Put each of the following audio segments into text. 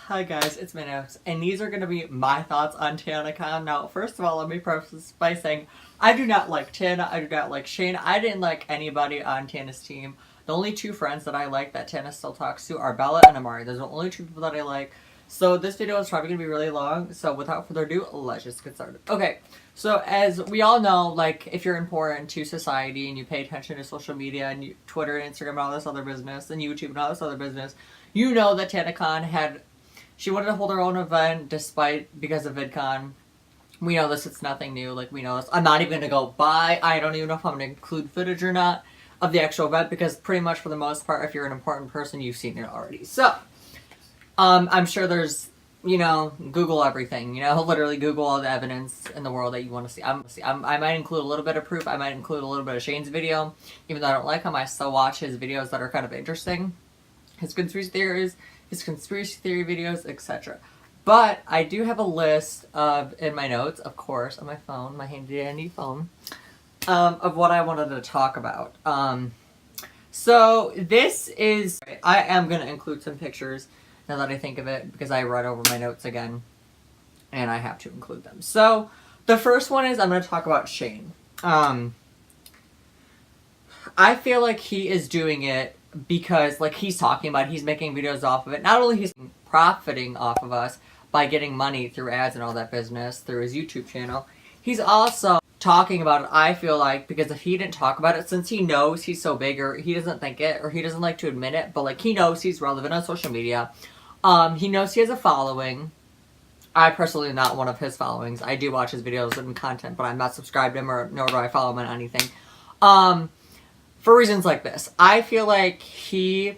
Hi guys, it's Manos, and these are going to be my thoughts on Tanacon. Now, first of all, let me preface this by saying I do not like Tana, I do not like Shane, I didn't like anybody on Tana's team. The only two friends that I like that Tana still talks to are Bella and Amari. Those are the only two people that I like. So this video is probably going to be really long, so without further ado, let's just get started. Okay, so as we all know, like, if you're important to society and you pay attention to social media and Twitter and Instagram and all this other business, and YouTube and all this other business, you know that Tanacon she wanted to hold her own event because of VidCon. We know this, it's nothing new, like, we know this. I'm not even going to go by, I don't even know if I'm going to include footage or not of the actual event, because pretty much for the most part, if you're an important person, you've seen it already. So, I'm sure there's, Google everything, literally Google all the evidence in the world that you want to see. I might include a little bit of proof, I might include a little bit of Shane's video. Even though I don't like him, I still watch his videos that are kind of interesting. His conspiracy theories, his conspiracy theory videos, etc. But I do have a list in my notes, of course, on my phone, my handy phone, of what I wanted to talk about. So this is, I am going to include some pictures now that I think of it, because I read over my notes again, and I have to include them. So the first one is I'm going to talk about Shane. I feel like he is doing it because, like, he's talking about it, he's making videos off of it. Not only he's profiting off of us by getting money through ads and all that business through his YouTube channel, he's also talking about it, I feel like, because if he didn't talk about it, since he knows he's so big, or he doesn't think it, or he doesn't like to admit it, but, like, he knows he's relevant on social media. He knows he has a following. I personally am not one of his followings. I do watch his videos and content, but I'm not subscribed to him, nor do I follow him on anything. For reasons like this. I feel like he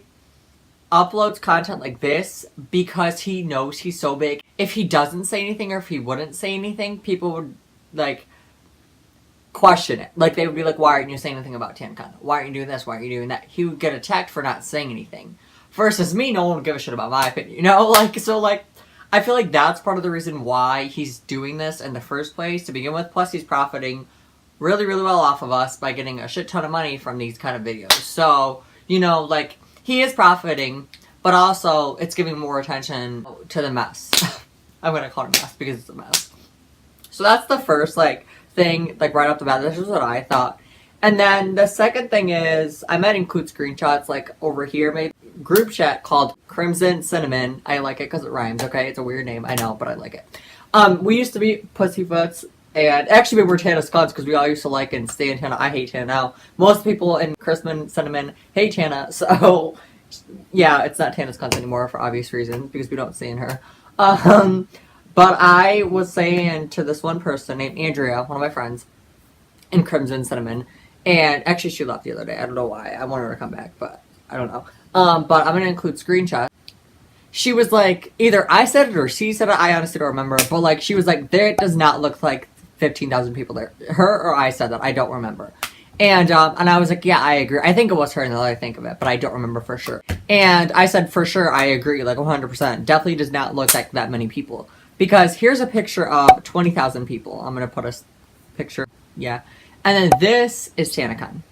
uploads content like this because he knows he's so big. If he doesn't say anything, or if he wouldn't say anything, people would, like, question it. Like, they would be like, why aren't you saying anything about Tanacon? Why aren't you doing this? Why aren't you doing that? He would get attacked for not saying anything. Versus me, no one would give a shit about my opinion, so, I feel like that's part of the reason why he's doing this in the first place, to begin with. Plus, he's profiting really, really well off of us by getting a shit ton of money from these kind of videos. So, he is profiting, but also it's giving more attention to the mess. I'm gonna call it a mess because it's a mess. So that's the first, thing, right off the bat. This is what I thought. And then the second thing is, I might include screenshots, over here, maybe. Group chat called Crimson Cinnamon. I like it because it rhymes, okay? It's a weird name, I know, but I like it. We used to be Pussyfoots, and actually we were Tana Skunks because we all used to like and stay in Tana. I hate Tana now. Most people in Crimson Cinnamon hate Tana, so yeah, it's not Tana Skunks anymore for obvious reasons, because we don't stay in her. But I was saying to this one person named Andrea, one of my friends, in Crimson Cinnamon, and actually she left the other day. I don't know why. I want her to come back, but I don't know. But I'm going to include screenshots. She was like, either I said it or she said it, I honestly don't remember, but she was like, there does not look like 15,000 people there. Her or I said that, I don't remember. And I was like, yeah, I agree. I think it was her now that I think of it, but I don't remember for sure. And I said, for sure, I agree, 100%. Definitely does not look like that many people. Because here's a picture of 20,000 people. I'm going to put a picture, yeah. And then this is Tanacon.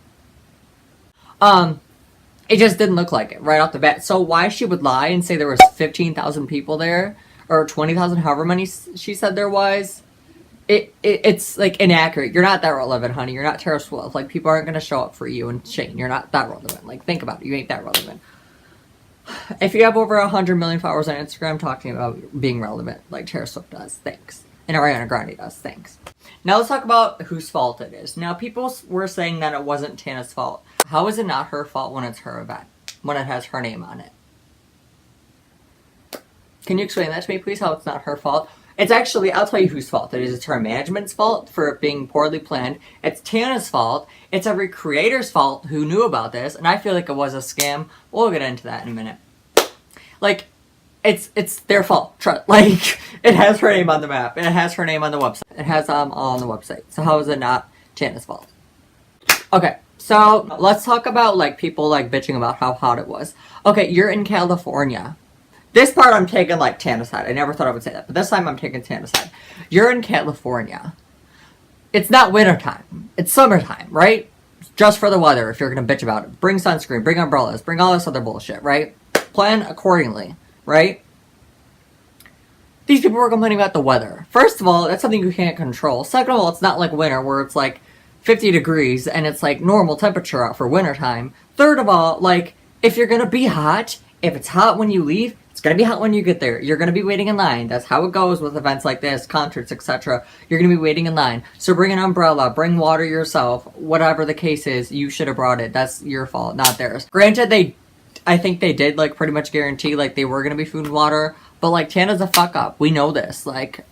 It just didn't look like it right off the bat. So why she would lie and say there was 15,000 people there, or 20,000, however many she said there was, it's inaccurate. You're not that relevant, honey. You're not Taylor Swift. People aren't gonna show up for you and Shane. You're not that relevant. Think about it. You ain't that relevant. If you have over 100 million followers on Instagram, talking about being relevant like Taylor Swift does, thanks. And Ariana Grande does, thanks. Now let's talk about whose fault it is. Now people were saying that it wasn't Tana's fault. How is it not her fault when it's her event? When it has her name on it? Can you explain that to me, please? How it's not her fault? It's actually, I'll tell you whose fault it is. It's her management's fault for it being poorly planned. It's Tana's fault. It's every creator's fault who knew about this. And I feel like it was a scam. We'll get into that in a minute. It's their fault. It has her name on the map. It has her name on the website. It has all on the website. So how is it not Tana's fault? Okay. So, let's talk about, people, bitching about how hot it was. Okay, you're in California. This part I'm taking, Tana's side. I never thought I would say that, but this time I'm taking Tana's side. You're in California. It's not wintertime. It's summertime, right? Just for the weather, if you're gonna bitch about it. Bring sunscreen, bring umbrellas, bring all this other bullshit, right? Plan accordingly, right? these people were complaining about the weather. First of all, that's something you can't control. Second of all, it's not like winter where it's like 50 degrees and it's like normal temperature out for wintertime. Third of all, like, if you're gonna be hot, if it's hot when you leave, it's gonna be hot when you get there. You're gonna be waiting in line. That's how it goes with events like this, concerts, etc. You're gonna be waiting in line. So bring an umbrella, bring water yourself. Whatever the case is, you should have brought it. That's your fault, not theirs. Granted, I think they did, like, pretty much guarantee, like, they were gonna be food and water. But, like, Tana's a fuck up. We know this. Like,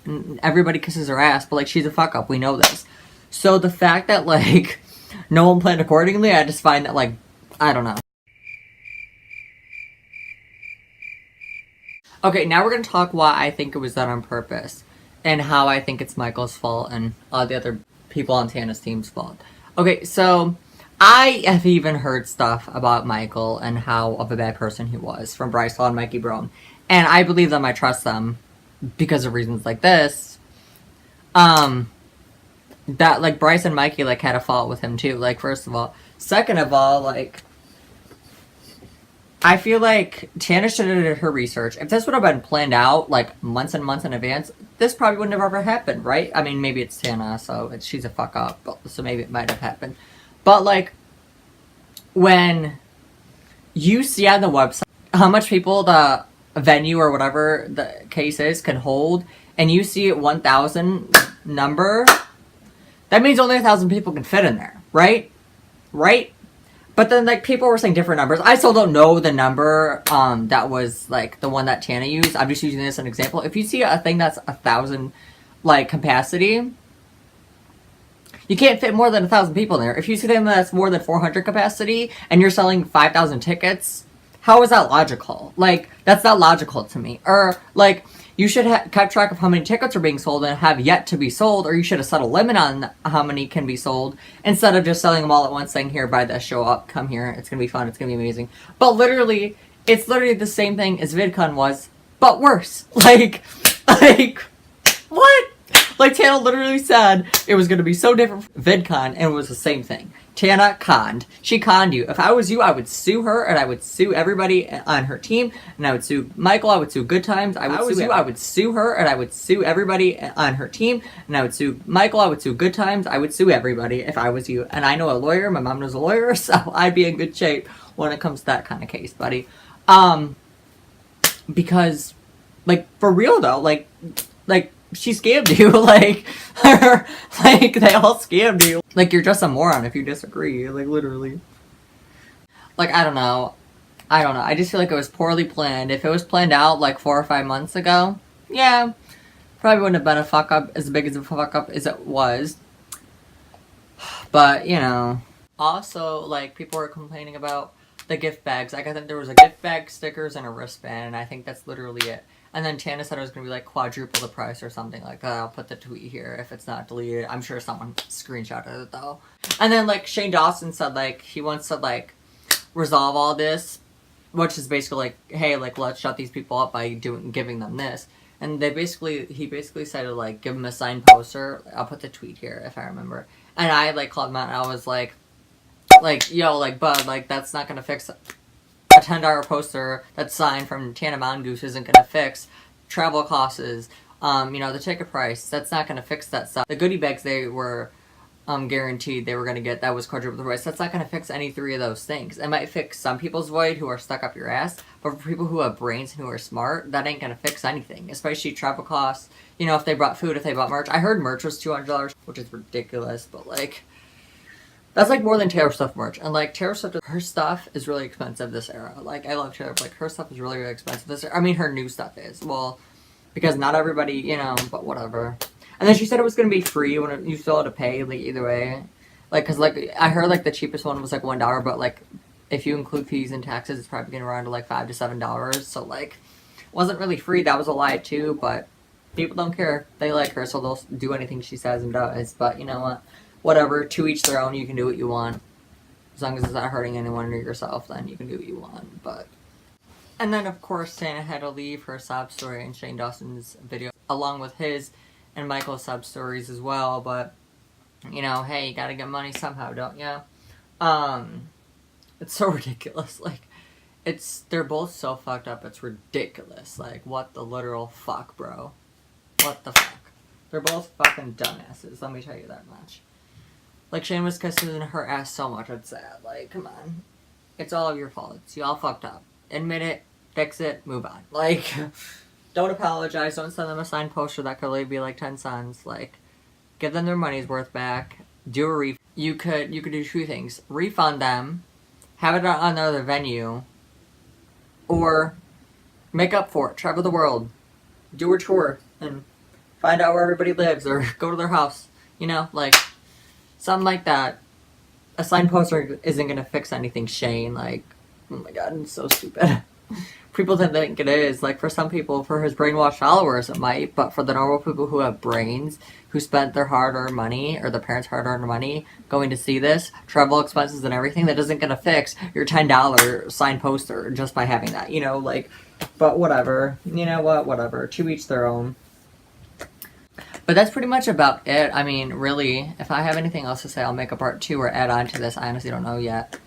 everybody kisses her ass, but, like, she's a fuck up. We know this. So the fact that, like, no one planned accordingly, I just find that, like, I don't know. Okay, now we're going to talk why I think it was done on purpose. And how I think it's Michael's fault and all the other people on Tana's team's fault. Okay, so I have even heard stuff about Michael and how of a bad person he was from Bryce Hall and Mikey Brown. And I believe them, I trust them because of reasons like this. That, like, Bryce and Mikey, like, had a fault with him, too. Like, first of all. Second of all, like, I feel like Tana should have did her research. If this would have been planned out, like, months and months in advance, this probably wouldn't have ever happened, right? I mean, maybe it's Tana, so she's a fuck up, so maybe it might have happened. But, like, when you see on the website how much people the venue or whatever the case is can hold, and you see 1,000 number, that means only 1,000 people can fit in there, right? Right? But then, like, people were saying different numbers. I still don't know the number that was, like, the one that Tana used. I'm just using this as an example. If you see a thing that's 1,000, like, capacity, you can't fit more than 1,000 people in there. If you see something that's more than 400 capacity and you're selling 5,000 tickets, how is that logical? Like, that's not logical to me. Or, like, you should have kept track of how many tickets are being sold and have yet to be sold, or you should have set a limit on how many can be sold instead of just selling them all at once, saying, here, buy this, show up, come here, it's going to be fun, it's going to be amazing. But literally, it's literally the same thing as VidCon was, but worse. Like, what? Like, Tana literally said it was going to be so different from VidCon, and it was the same thing. Tana conned. She conned you. If I was you, I would sue her, and I would sue everybody on her team, and I would sue Michael, I would sue Good Times, I would sue her, and I would sue everybody on her team, and I would sue Michael, I would sue Good Times, I would sue everybody if I was you. And I know a lawyer, my mom knows a lawyer, so I'd be in good shape when it comes to that kind of case, buddy. Because, like, for real though, like, she scammed you, like, they all scammed you. Like, you're just a moron if you disagree, like, literally. Like, I don't know. I just feel like it was poorly planned. If it was planned out, like, 4 or 5 months ago, yeah, probably wouldn't have been a fuck-up as big as a fuck-up as it was. But, you know. Also, like, people were complaining about the gift bags. Like, I think there was a gift bag, stickers, and a wristband, and I think that's literally it. And then Tana said it was going to be, like, quadruple the price or something like that. I'll put the tweet here if it's not deleted. I'm sure someone screenshotted it, though. And then, like, Shane Dawson said, like, he wants to, like, resolve all this, which is basically, like, hey, like, let's shut these people up by giving them this. And he basically said, like, give them a signed poster. I'll put the tweet here if I remember. And I, like, called him out, and I was like, yo, like, bud, like, that's not going to fix it. A $10 poster that's signed from Tana Mongoose isn't going to fix travel costs, you know, the ticket price. That's not going to fix that stuff. The goodie bags they were guaranteed they were going to get, that was quadruple the price. That's not going to fix any 3 of those things. It might fix some people's void who are stuck up your ass, but for people who have brains and who are smart, that ain't going to fix anything. Especially travel costs, you know, if they brought food, if they bought merch. I heard merch was $200, which is ridiculous, but, like, that's, like, more than Taylor Swift merch. And, like, Taylor Swift, her stuff is really expensive this era. Like, I love Taylor, but, like, her stuff is really, really expensive this era. I mean, her new stuff is. Well, because not everybody, you know, but whatever. And then she said it was going to be free when you still had to pay, like, either way. Like, because, like, I heard, like, the cheapest one was, like, $1, but, like, if you include fees and taxes, it's probably going to run to, like, $5 to $7. So, like, it wasn't really free. That was a lie, too, but people don't care. They like her, so they'll do anything she says and does. But, you know what? Whatever, to each their own, you can do what you want. As long as it's not hurting anyone or yourself, then you can do what you want, but... And then, of course, Tana had to leave her sob story in Shane Dawson's video, along with his and Michael's sob stories as well, but, you know, hey, you gotta get money somehow, don't ya? It's so ridiculous, like, they're both so fucked up, it's ridiculous, like, what the literal fuck, bro? What the fuck? They're both fucking dumbasses, let me tell you that much. Like, Shane was kissing her ass so much, it's sad. Like, come on. It's all of your fault. You all fucked up. Admit it, fix it, move on. Like, don't apologize, don't send them a signed poster that could only be like 10 cents. Like, give them their money's worth back. Do a refund. You could do two things. Refund them, have it on another venue, or make up for it. Travel the world. Do a tour and find out where everybody lives or go to their house. You know, like, something like that. A signed poster isn't going to fix anything, Shane. Like, oh my god, it's so stupid. People think it is. Like, for some people, for his brainwashed followers, it might. But for the normal people who have brains, who spent their hard-earned money, or their parents' hard-earned money, going to see this, travel expenses and everything, that isn't going to fix your $10 signed poster just by having that. You know, like, but whatever. You know what? Whatever. To each their own. But that's pretty much about it. I mean, really, if I have anything else to say, I'll make a part 2 or add on to this. I honestly don't know yet.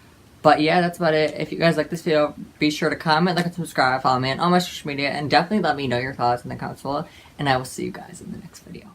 But yeah, that's about it. If you guys like this video, be sure to comment, like, and subscribe, follow me on all my social media, and definitely let me know your thoughts in the comments below. And I will see you guys in the next video.